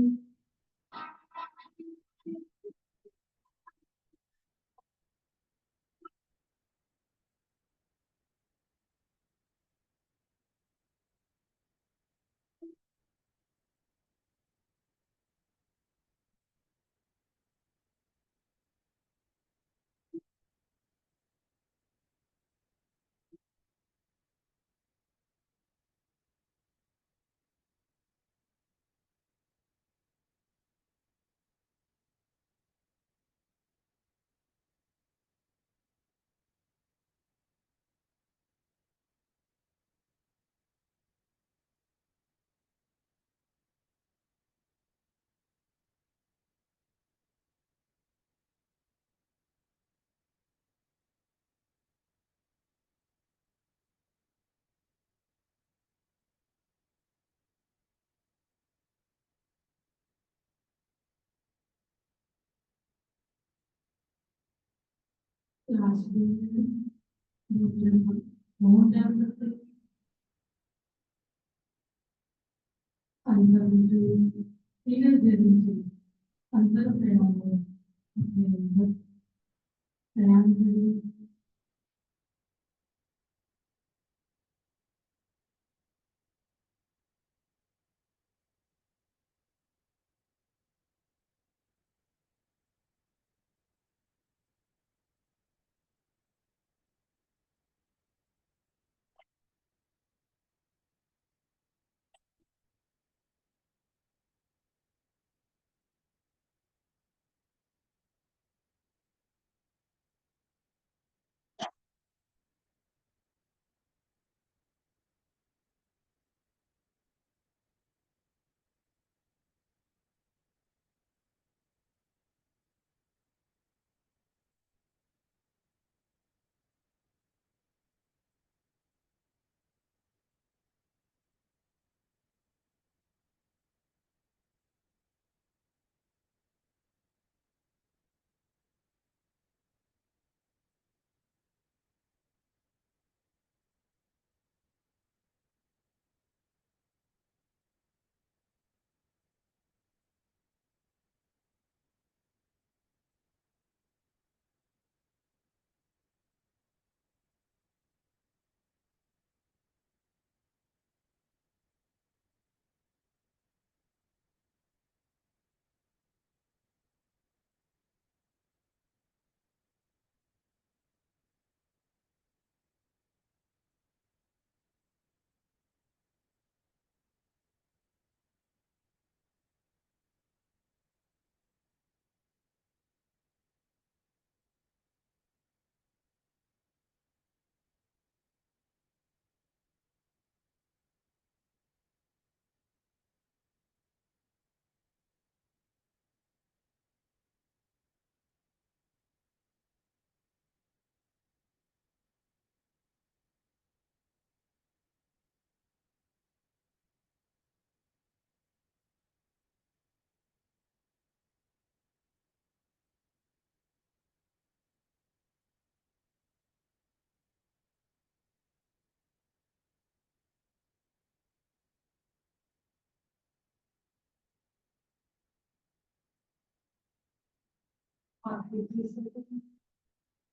लास्ट बहुत ध्यान रखते अंतर अंतर प्रयास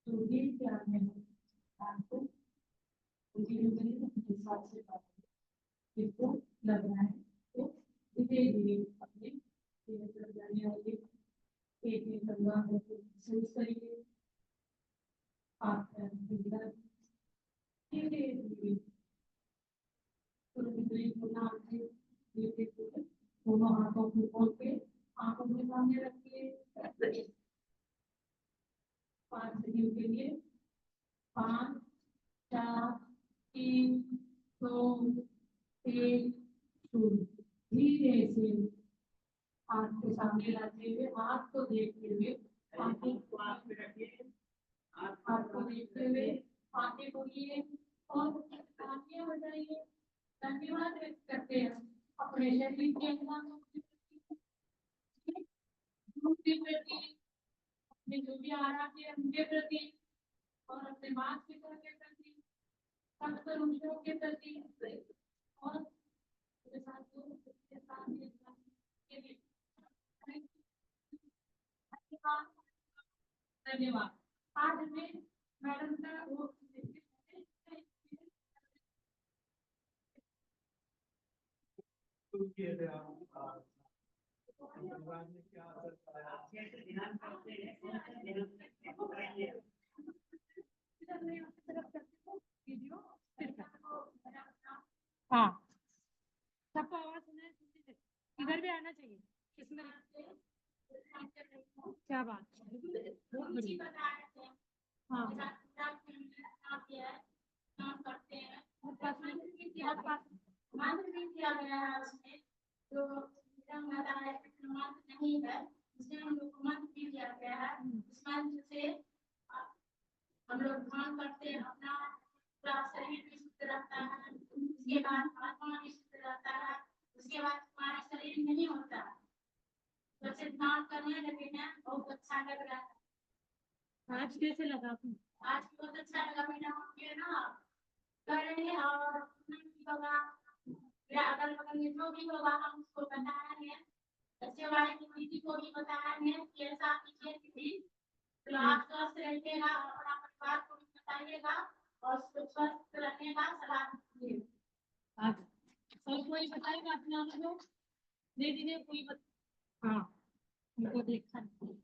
तो ये क्या है आपको हिसाब से इसको लगना है तो धीरे धीरे अपने जाने वाले पेट में करना है तो इस तरीके आप धीरे धीरे दोनों हाथों को खोल के आंखों के सामने रखिए 5 सेकंड के लिए 5 4 3 2 1 शुरू धीरे से हाथ को सामने लाते हुए हाथ को देखते हुए आंखें हाथ को देखते हुए आंखें खोलिए और तालियां बजाइए धन्यवाद व्यक्त करते हैं अपने शरीर के अंदर के प्रति अपने जो भी आराध्य है उनके प्रति और अपने माता पिता के प्रति सब मनुष्यों के प्रति और धन्यवाद आज हमें मैडम का वो हाँ सबको आवाज सुनाई इधर भी आना चाहिए किसमें क्या बात बहुत बढ़िया हाँ किया गया है उसमें जो नहीं है उसमें हम लोग को मंत्र दिया गया है उस मंत्र से हम लोग ध्यान करते हैं अपना पूरा शरीर भी शुद्ध रहता है उसके बाद आत्मा भी शुद्ध रहता है उसके बाद हमारा शरीर नहीं होता जैसे ध्यान करने लगे हैं बहुत अच्छा लग रहा है आज कैसे लगा आज बहुत अच्छा लगा मैंने हम किया ना कर रहे हैं और होगा या अगल बगल में जो भी होगा हम उसको बताएंगे बच्चे वाले की दीदी को भी बताएंगे कि ऐसा कीजिए दीदी क्लास क्लास रहिएगा, अपना परिवार को भी बताइएगा और स्वस्थ रहने का सलाह दीजिए। सब कोई बताएगा अपने अनुभव दे दीजिए कोई हाँ उनको देखा कोई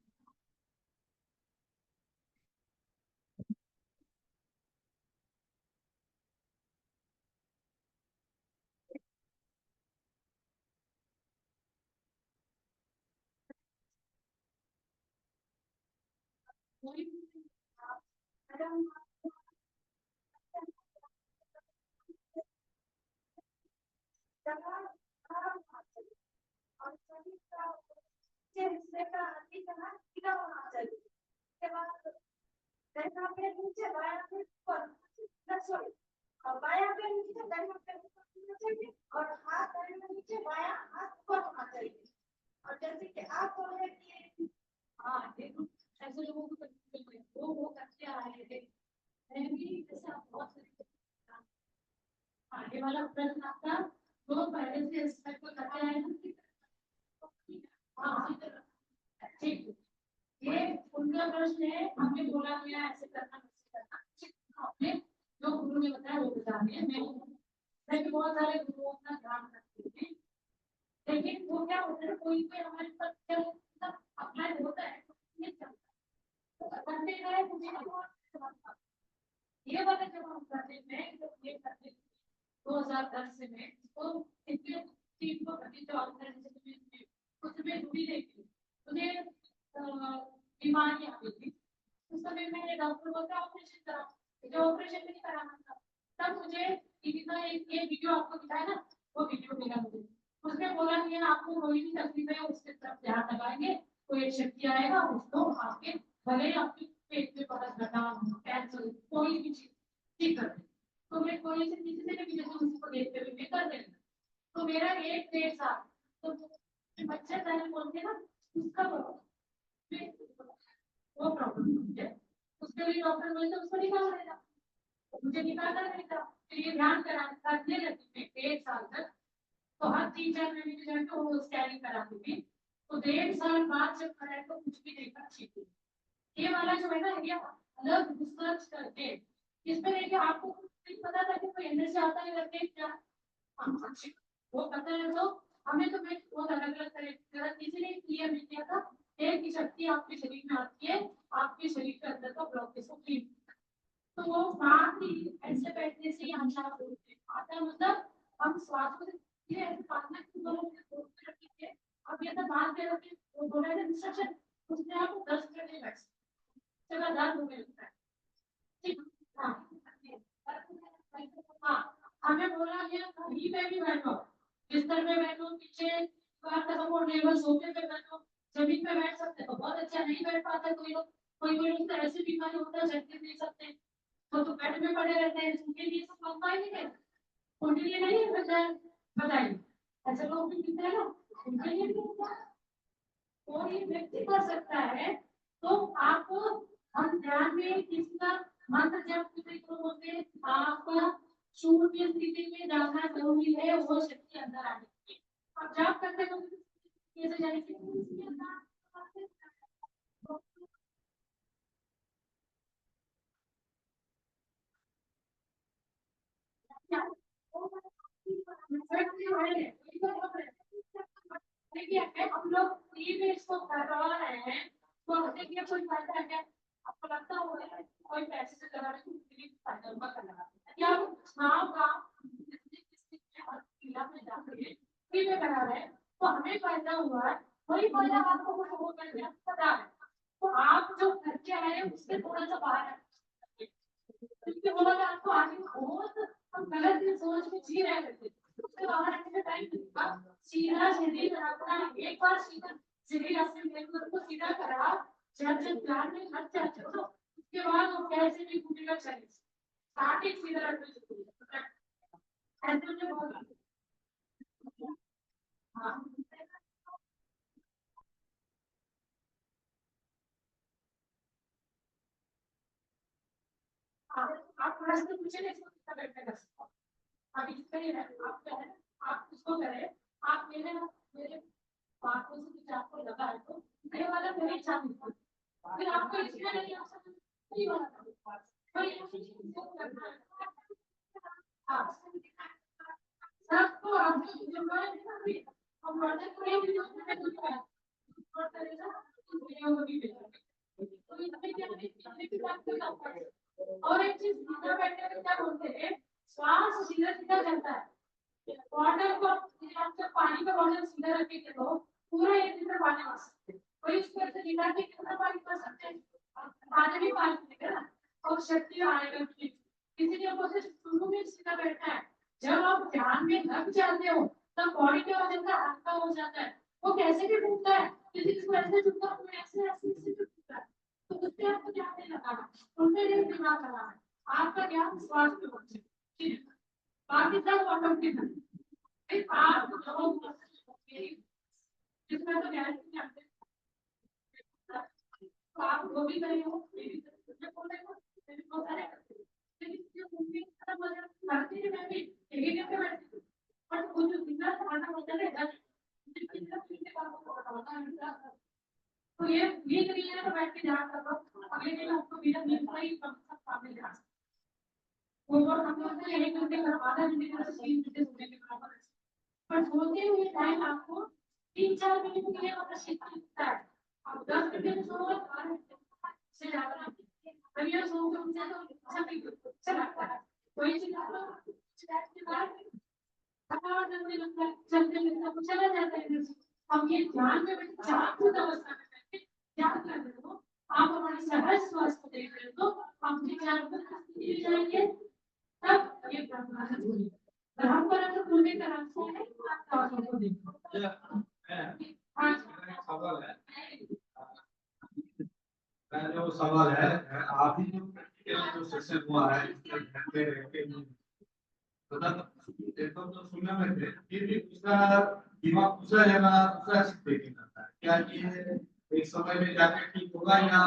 और हाथ नीचे बाया हाथ ऊपर होना चाहिए। और जैसे कि आप बोल रहे कि हाँ देखो ऐसे लोगों को वो करते आ रहे थे मैं भी जैसे आप बहुत आगे वाला प्रश्न आपका वो पहले से इस टाइप को करते आए हैं हाँ ठीक ये उनका प्रश्न है हमने बोला गया ऐसे करना आपने जो गुरु ने बताया वो बता रहे हैं मैं भी बहुत सारे गुरुओं का ध्यान रखती हूँ लेकिन वो क्या होता है कोई कोई हमारे पास जब अप्लाई होता है तो ये चलता है करते गए मुझे ये वाला जब हम करते मैं जब ये करते 2010 से मैं तो इसके चीज को करती जो ऑर्गेनाइजेशन में उसमें जुड़ी रही थी मुझे बीमारी आ गई थी उस समय मैंने डॉक्टर बोलता ऑपरेशन करा जो ऑपरेशन नहीं कराना था तब मुझे टीवी का एक वीडियो आपको दिखाया ना वो वीडियो मिला मुझे उसमें बोला कि आपको कोई भी तकलीफ है उसके तरफ ध्यान लगाएंगे कोई एक शक्ति आएगा उसको आपके भले आपके पेट में परत घटा कैंसर कोई भी चीज ठीक कर तो मैं कोई से किसी से भी जैसे उसको देखते हुए मैं कर देना तो मेरा 1-1.5 साल तो बच्चे पहले बोलते ना उसका वो प्रॉब्लम है उसके लिए डॉक्टर बोलते उसको निकाल देगा मुझे निकालना नहीं था फिर ये ध्यान करने लगी मैं 1 साल तक तो हर 3-4 महीने के जाके वो स्कैनिंग कराती थी तो 1.5 साल बाद जब कराए तो कुछ भी देखा ठीक है ये वाला जो है ना ये अलग रिसर्च करके इसमें देखिए आपको पता था कि कोई एनर्जी आता है करके क्या वो पता है तो हमें तो मैं बहुत अलग अलग तरह इसीलिए क्लियर नहीं किया था एक ही शक्ति आपके शरीर में आती है आपके शरीर के अंदर का ब्लॉकेज को क्लीन तो वो बात ही ऐसे बैठने से ही अच्छा आता मतलब हम श्वास को ये ऐसे पार्टनर की बोलो कि अब ये तो बात कर रहे वो बोला है इंस्ट्रक्शन उसने आपको 10 मिनट नहीं बैठ चला दर्द होने लगता है ठीक हाँ हमें बोला गया कहीं पे भी बैठो बिस्तर पे बैठो पीछे सपोर्टेबल सोफे पे बैठो जमीन पे बैठ सकते तो बहुत अच्छा नहीं बैठ पाता कोई लोग तो ऐसे बीमारी होता है झटके दे सकते हैं तो बेड में पड़े रहते हैं उनके लिए सब मौका ही नहीं है उनके लिए नहीं है बताइए ऐसे लोग भी मिलते हैं ना उनके लिए भी कोई व्यक्ति कर सकता है तो आपको हम ध्यान में किसका मंत्र जब बोलते आपका शून्य स्थिति में जाना जरूरी है वो शक्ति अंदर आने की अब जब करते तो कैसे जाएगी देखिए हम लोग फ्री में इसको करवा रहे हैं तो देखिए कोई फायदा है आपको लगता होगा कोई पैसे से करा रहे हैं फायदा होगा करना या गाँव गाँव में जाके फ्री में करा रहे हैं तो हमें फायदा हुआ है वही फायदा आपको कुछ हो गया पता है तो आप जो खर्चे आए उससे थोड़ा सा बाहर है इसके बोला आपको आगे बहुत हम गलत सोच में जी रहे थे उसके बाहर आने का टाइम नहीं सीधा सीधी अपना एक बार सीधा सीधी रास्ते में को सीधा करा जब प्लान में मत जाते हो उसके बाद वो कैसे भी घूमेगा चले स्टार्टिंग सीधा ऐसे मुझे बहुत हाँ आप प्रश्न पूछे नहीं इसको कितना बैठने कर सकते हो अब इसका ही है आप क्या है आप इसको करें आप मेरे बातों से कुछ आपको लगा है तो ये वाला मेरी इच्छा नहीं फिर आपको इसमें नहीं आ सकता, नहीं हो रहा। हाँ, सबको आप जो मैं हम प्रोजेक्ट को एक वीडियो में दूंगा और करेगा वीडियो को भी भेजेंगे। तो इसमें क्या है कि बात करना पड़ेगा। और एक चीज सीधा बैठने में क्या बोलते हैं, श्वास सीधा सीधा चलता है। वाटर को आप जब पानी का बॉटल सीधा रखेंगे तो पूरा 1 लीटर पानी आ सकते हैं। कोई उसको ऐसे गिरा के कितना पानी पा सकते हैं, पानी भी पानी पीएगा ना, और शक्ति आएगा भी। किसी के ऊपर से शुरू में सीधा बैठना है। जब आप ध्यान में लग जाते हो तब बॉडी का वजन का हल्का हो जाता है। वो कैसे भी टूटता है, किसी को ऐसे टूटता है, ऐसे ऐसे ऐसे टूटता है। तो उससे आपको ध्यान नहीं लगाना, उनमें भी दिमाग लगाना है। आपका ध्यान श्वास पे होना चाहिए, ठीक है? बाकी सब ऑटोमेटिक है। फिर आप जो जिसमें तो ध्यान नहीं आते, तो आप वो भी करेंगे, मेरी तरफ बोल रहे हो, मेरी बहुत सारे करते हैं। लेकिन जो मूवी का वजन करती है, मैं भी एक पे बैठती हूँ। और वो जो बिना खाना होता है ना, जिसके पीछे काम होता है, तो ये क्रिया तो बैठ के ध्यान करो। अगले दिन आपको बिना नींद का ही सब काम में ध्यान, वो हम लोग को 1 घंटे का आधा घंटे का 3 घंटे सोने के बराबर है। पर सोते हुए टाइम आपको 3-4 मिनट के लिए मतलब सीखना लगता है। आप 10 घंटे में सो रहे 12 घंटे से ज्यादा अगर ये सो के उठते तो अच्छा लगता है। कोई चीज आप लोग के बाद थकावट लगने लगता है, चलने लगता है, चला जाता है। अब ये ध्यान में जागृत अवस्था में बैठे ध्यान कर रहे हो, आप हमारे सहज स्वास्थ्य देख रहे हो, तो आपकी जागृत स्थिति में जाएंगे तब ये ब्रह्मांड होगी। ब्रह्मांड तो पूरे तरह से है, आप आंखों को देखो। सवाल है, जो सवाल है, आप ही जो प्रैक्टिकल जो सेशन हुआ है इसके ध्यान में रह के मतलब देखो तो सुनने में थे, फिर भी दूसरा दिमाग दूसरा जगह दूसरा चीज देखे जाता है। क्या ये एक समय में जाके ठीक होगा या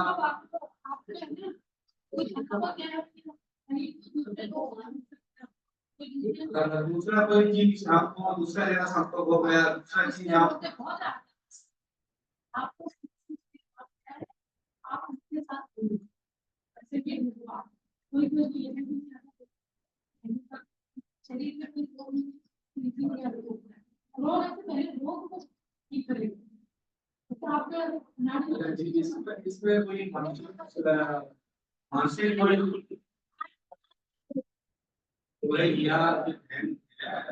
दूसरा कोई चीज आपको दूसरा जगह संपर्क हो गया, दूसरा चीज आप उसके साथ ऐसे भी हुआ कोई ये नहीं शरीर में कोई रोग नहीं है, रोग ऐसे पहले रोग को ठीक करेगा। तो आपका इसमें कोई मानसिक कोई या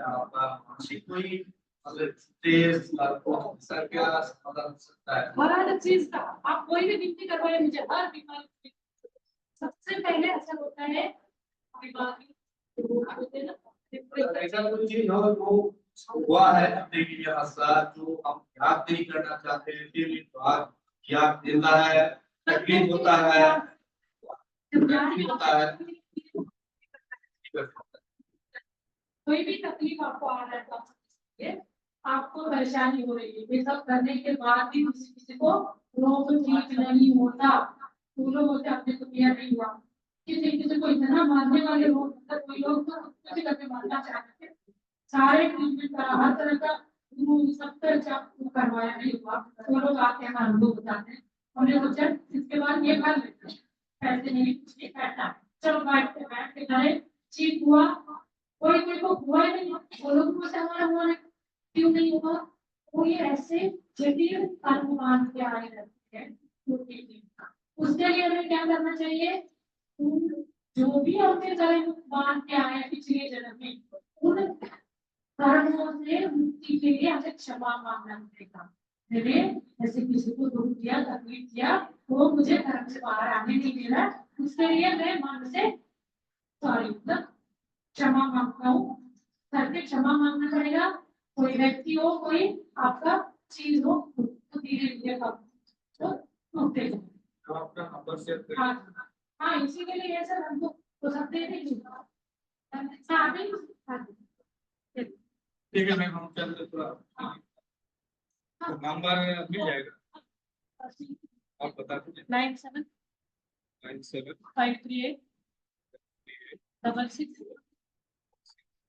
आपका मानसिक कोई अगर स्ट्रेस सर क्या समाधान हो सकता है? हर चीज का आप कोई भी गिनती करवाए मुझे, हर बीमारी सबसे पहले असर होता है बीमारी होते हैं ना। ऐसा कोई चीज हो जो हुआ है अपने के लिए असर जो हम याद नहीं करना चाहते हैं, फिर भी बात याद देता है, तकलीफ होता है, होता है। कोई भी तकलीफ आपको आ रहा है, आपको परेशानी हो रही है, ये सब करने के बाद भी किसी को रोग ठीक नहीं होता, फूलों होते अपने को किया नहीं हुआ। किसी को इतना मारने वाले लोग, कोई लोग तो कुछ करके मारना चाहते थे, सारे ट्रीटमेंट करा, हर तरह का सब तरह करवाया नहीं हुआ, वो लोग आके हमारे अनुभव बताते हैं। हमने सोचा इसके बाद ये कर लेते हैं, ऐसे नहीं कुछ नहीं करना, चलो बैठ के गए, ठीक हुआ, कोई को हुआ ही नहीं, वो लोग को हमारा हुआ क्यों नहीं हुआ, वो ये ऐसे जटिल कर्म मान के आए रहते हैं। उसके लिए हमें क्या करना चाहिए, जो भी हमने कर्म मान के आए पिछले जन्म में, उन कर्मों से मुक्ति के लिए हमें क्षमा मांगना पड़ेगा। मैंने जैसे किसी को दुख दिया, तकलीफ दिया, वो मुझे कर्म से बाहर आने नहीं दे रहा, उसके लिए मैं मन से सॉरी क्षमा मांगता हूँ, करके क्षमा मांगना पड़ेगा। कोई व्यक्ति हो, कोई आपका चीज हो, तो धीरे धीरे तो टूटते जाए। आपका नंबर शेयर करें। हाँ हाँ, इसी के लिए सर हमको तो सब दे देंगे। ठीक है, मैं हम चल थोड़ा नंबर मिल जाएगा, आप बता दीजिए। 97 97 538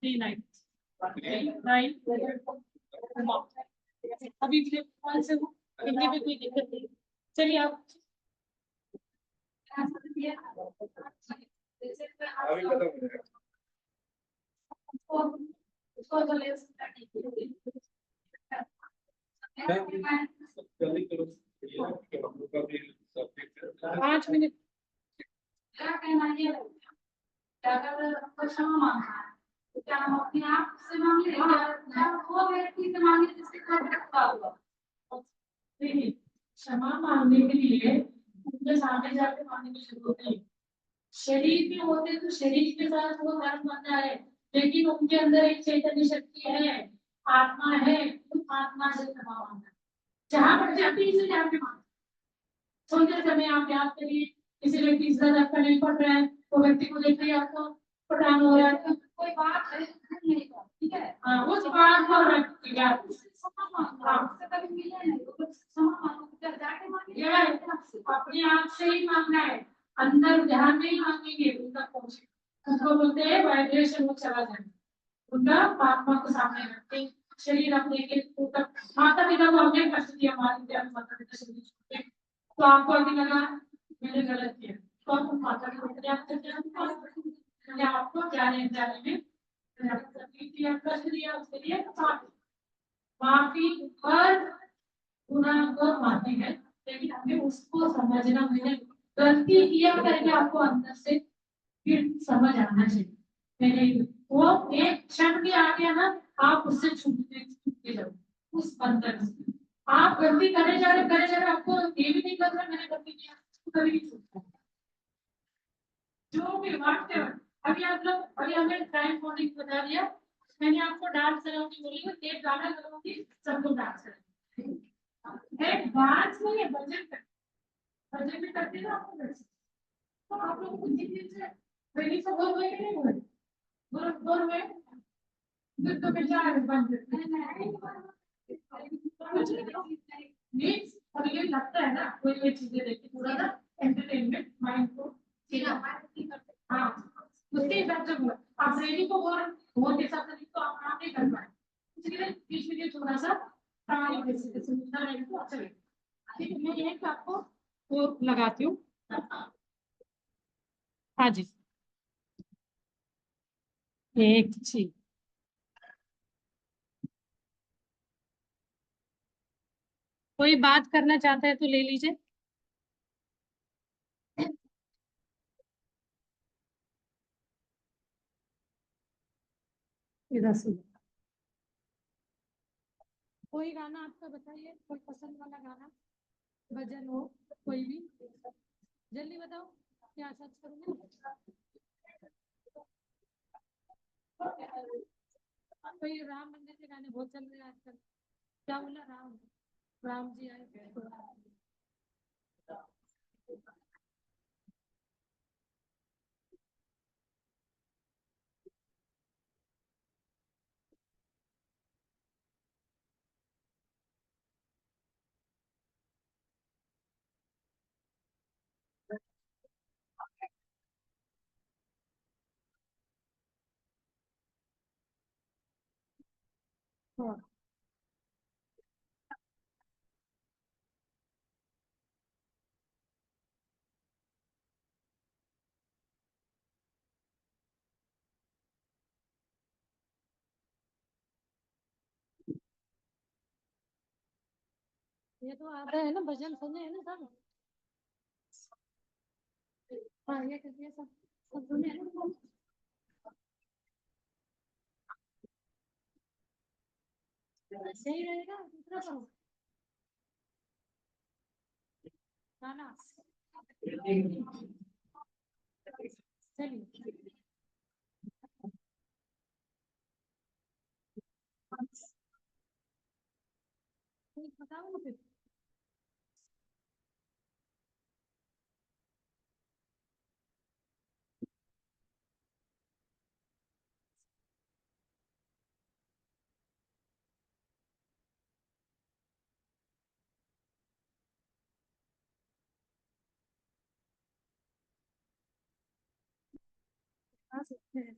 66 39 अभी कॉल से हिंदी में कोई दिक्कत नहीं। चलिए आप अभी खत्म हो जाएगा। जल्दी करो, ये हम लोग का भी सब्जेक्ट है। 5 मिनट। क्या कहना ये है कि अगर आपको क्षमा मांगना है तो क्या हम अपने आप से मांगे या वो व्यक्ति से मांगे जिसके साथ रखा हुआ। देखिए, क्षमा मांगने के लिए उनके सामने जाके मांगने की जरूरत नहीं। शरीर में होते तो शरीर के साथ वो कर्म बनता है, लेकिन उनके अंदर एक चैतन्य शक्ति है, आत्मा है, तो आत्मा से क्षमा मांगना। जहां पर जाती से जाके मांगना। सोचते समय आप याद करिए, किसी व्यक्ति से आपका नहीं पड़ रहा है, वो व्यक्ति को देख के आपको पठान हो रहा है, कोई बात है नहीं का, ठीक है। हाँ, उस बात को रख के याद। क्षमा मांगना उससे कभी मिले नहीं तो क्षमा मांगो क्या जाके मांगे ये अपने आप से ही मांगना है, अंदर ध्यान नहीं मांगेंगे उनका पहुंचे। उसको बोलते हैं वाइब्रेशन वो चला जाए। उनका आत्मा को सामने रखते शरीर अपने के ऊपर। माता पिता को हमने कष्ट दिया, माता पिता शरीर छूटे, तो आपको अभी लगा मैंने गलत किया, तो आप उस माता के ऊपर याद करते हैं आपको जाने जाने में तकलीफ दिया, कष्ट दिया, उसके लिए माफी हर गुनाह को माफी है, लेकिन हमें उसको समझना, मैंने गलती किया करके आपको अंदर से फिर समझ आना चाहिए। मैंने वो एक क्षण भी आ गया ना, आप उससे छूटते जाओ उस बंधन से। आप गलती करे जा रहे आपको ये भी नहीं करना मैंने गलती किया, तो कभी नहीं छूटता। जो भी वाटते अभी आप लोग, अभी हमें टाइम बॉन्डिंग बता दिया, मैंने आपको डांस कराऊंगी, बोली एक गाना करूंगी, सब लोग डांस करेंगे। डांस नहीं है, भजन भी करते ना आपको। तो आप लोग को चीज से पहले से बोल हुए कि नहीं हुए, बोल हुए तो बेचारे बन मीन्स और ये लगता है ना कोई ये चीजें देखी पूरा ना एंटरटेनमेंट माइंड को। हाँ, उसके हिसाब से बोला आप रेडी को बहुत हिसाब से तो आप नहीं कर पाए, इसलिए बीच में थोड़ा सा कहानी जैसे सुनता रहेगा तो अच्छा लगेगा। ठीक है, मैं एक आपको वो लगाती हूँ। हाँ जी, एक चीज कोई बात करना चाहता है तो ले लीजिए। इधर से कोई गाना आपका बताइए, कोई पसंद वाला गाना, भजन हो कोई भी, जल्दी बताओ क्या सर्च करूंगी। कोई राम मंदिर के गाने बहुत चल रहे हैं आजकल, क्या बोला राम, राम जी आए तो हाँ। ये तो आता है ना, भजन सुने है ना सब। हाँ ये करके सब सब सुने हैं ना। सही रहेगा दूसरा करो गाना। चलिए बताओ ना फिर। हाँ सकते हैं।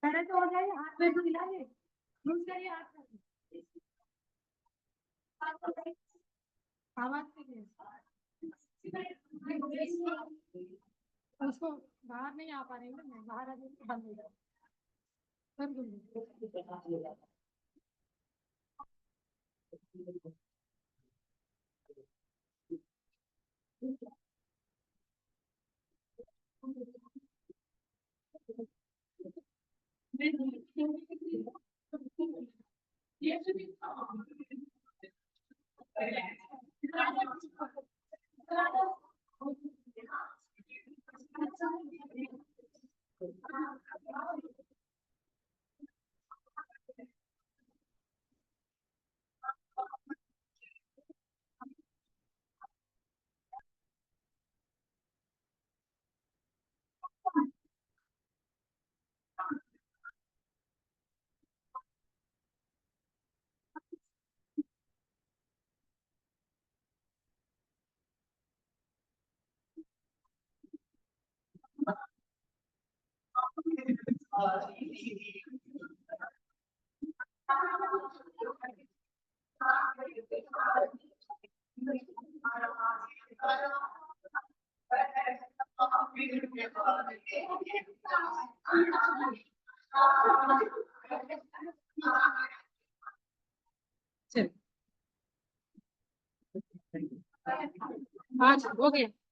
पहले तो हो जाए, हाथ में तो मिलाइए, यूज करिए हाथ में। आवाज के लिए उसको बाहर नहीं आ पा रही हूँ मैं, बाहर आ जाए बंद हो जाए, कर दूंगी। चलो, आज हो गया।